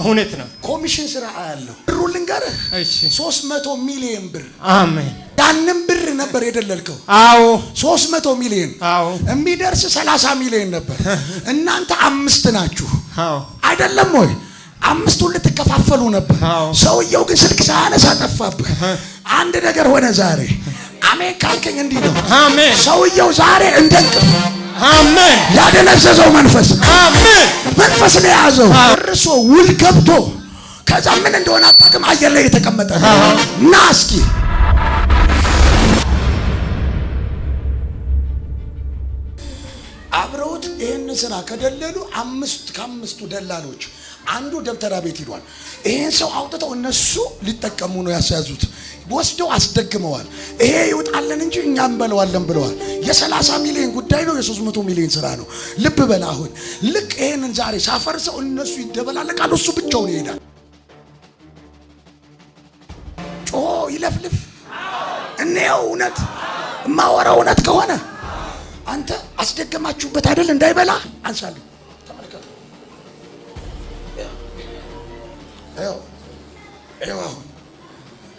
እውነት ነው። ኮሚሽን ስራ አያለሁ። ብሩ ልንገርህ፣ እሺ 300 ሚሊዮን ብር። አሜን። ያንን ብር ነበር የደለልከው? አዎ 300 ሚሊዮን። አዎ የሚደርስ 30 ሚሊዮን ነበር። እናንተ 5 ናችሁ። አዎ አይደለም ወይ? 5ቱን ልትከፋፈሉ ነበር። ሰውየው ግን ስልክ ሳያነሳ ጠፋብህ። አንድ ነገር ሆነ ዛሬ። አሜን ካልከኝ እንዲህ ነው። አሜን። ሰውየው ዛሬ እንደንቅፍ አሜን። ያደነዘዘው መንፈስ አሜን መንፈስ ነው የያዘው። እርሶ ውል ገብቶ ከዛ ምን እንደሆነ አታውቅም። አየር ላይ የተቀመጠ ና እስኪ አብረውት ይሄን ስራ ከደለሉ ከአምስቱ ደላሎች አንዱ ደብተራ ቤት ሄዷል። ይሄን ሰው አውጥተው እነሱ ሊጠቀሙ ነው ያስያዙት። ወስደው አስደግመዋል። ይሄ ይውጣልን እንጂ እኛ እንበለዋለን ብለዋል። የ30 ሚሊዮን ጉዳይ ነው። የ300 ሚሊዮን ስራ ነው። ልብ በል። አሁን ልክ ይሄንን ዛሬ ሳፈርሰው እነሱ ይደበላለቃሉ፣ እሱ ብቻውን ይሄዳል። ጮሆ ይለፍልፍ። እኔው እውነት የማወራው እውነት ከሆነ አንተ አስደገማችሁበት አይደል? እንዳይበላ አንሳለሁ። ተመልከቱ። አሁን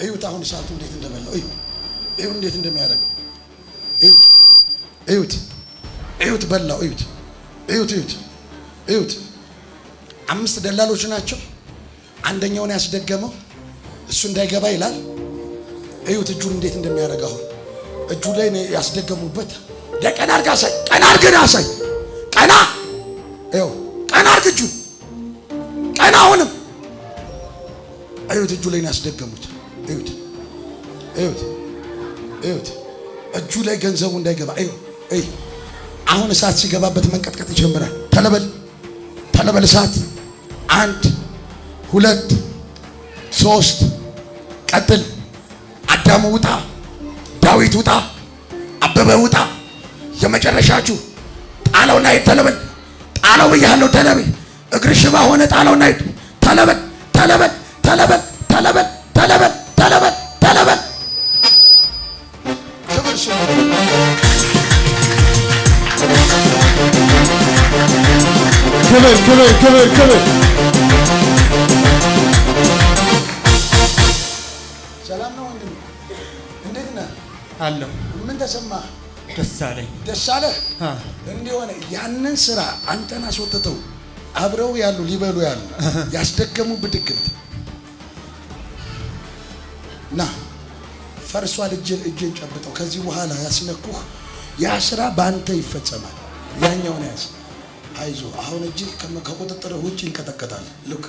እዩት። አሁን እሳቱ እንዴት እንደበላው እዩ። እንዴት እንደሚያደርገው እዩት። በላው። እዩት። 5 ደላሎች ናቸው። አንደኛውን ያስደገመው እሱ እንዳይገባ ይላል። እዩት እጁን እንዴት እንደሚያደርገው። እጁ ላይ ያስደገሙበት ቀና አድርግ አሳይ። ቀና አድርግ አሳይ። ቀና አድርግ እጁን ቀና። አሁንም እዩት እጁ ላይ ያስደገሙት። እዩት እጁ ላይ ገንዘቡ እንዳይገባ። አሁን እሳት ሲገባበት መንቀጥቀጥ ይጀምራል። ተለበል እሳት። 1 2 3 ቀጥል። አዳሙ ውጣ፣ ዳዊት ውጣ፣ አበበ ውጣ። የመጨረሻችሁ ጣለውና ሂድ። ተለበል። ጣለው ብያለሁ። ተለበል። እግር ሽባ ሆነ። ጣለውና ሂድ። ተለበል። ክብር። ሰላም ነው ወንድም፣ እንዴት ነህ? አለሁ። ምን ተሰማህ? ደስ አለኝ። ደስ አለህ? እንዲህ ሆነ። ያንን ስራ አንተን አስወጥተው አብረው ያሉ ሊበሉ ያሉ ያስደገሙ ብድግምት ና ፈርሷል። እጄን ጨብጠው ከዚህ በኋላ ያስነኩህ ያ ስራ በአንተ ይፈጸማል። ያኛውን ያዝ። አይዞ አሁን እጅ ከቁጥጥር ውጭ ይንቀጠቀጣል። ልክ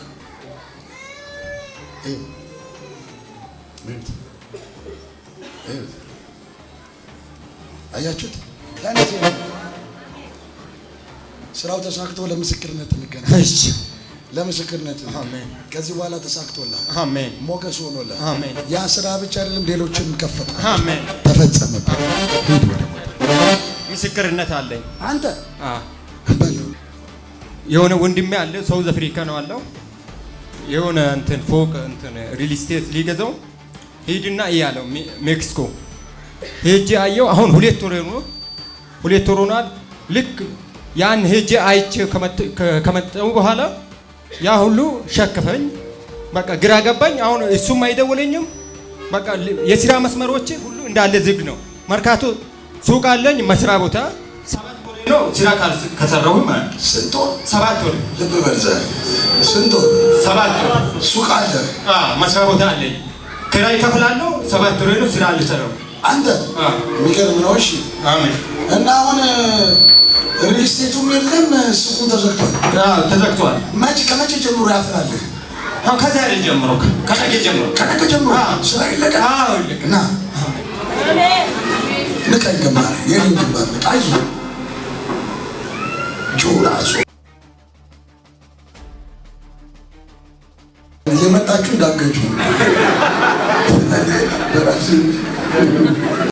አያችሁት? ስራው ተሳክቶ ለምስክርነት እንገናኝ። እሺ ለምስክርነት አሜን። ከዚህ በኋላ ተሳክቶልሃል። አሜን። ሞገስ ሆኖልሃል። አሜን። ያ ስራ ብቻ አይደለም፣ ሌሎችንም ከፈተ። አሜን። ተፈጸመ። ሂድ ወደ ምስክርነት አለኝ። አንተ የሆነ ወንድሜ አለ፣ ሳውዝ አፍሪካ ነው አለው። የሆነ ፎቅ ሪል ስቴት ሊገዛው ሂድና እያለው ሜክሲኮ ሄጄ አየው። አሁን 2 ወር ሆኗል። ልክ ያን ሄጄ አይቼ ከመጣሁ በኋላ ያ ሁሉ ሸከፈኝ። በቃ ግራ ገባኝ። አሁን እሱም አይደወለኝም። በቃ የስራ መስመሮቼ ሁሉ እንዳለ ዝግ ነው። መርካቶ ሱቅ አለኝ፣ መስሪያ ቦታ 7 ወር ነው ስራ ከሰራሁ ማለት ነው። ስንት ወር? 7 ወር። ልብ በል ዛሬ ስንት ወር? 7 ወር። ሱቅ አለ? መስሪያ ቦታ አለኝ። ኪራይ ከፍላለሁ። 7 ወር ነው ስራ አልሰራሁም። አንተ የሚገርም ነው። እሺ አሜን። እና አሁን ሪል ስቴቱም የለም፣ ሱቁም ተዘግቷል። ከመቼ ጀምሮ ያፍራል? ከዛሬ ጀምሮ፣ ከነገ ጀምሮ ስራ ይለቀቅ። እና ንቀኝ ግንባር፣ የኔን ግንባር ንቅ። አይዞህ ጆራሱ እየመጣችሁ እንዳገጁ በራሴ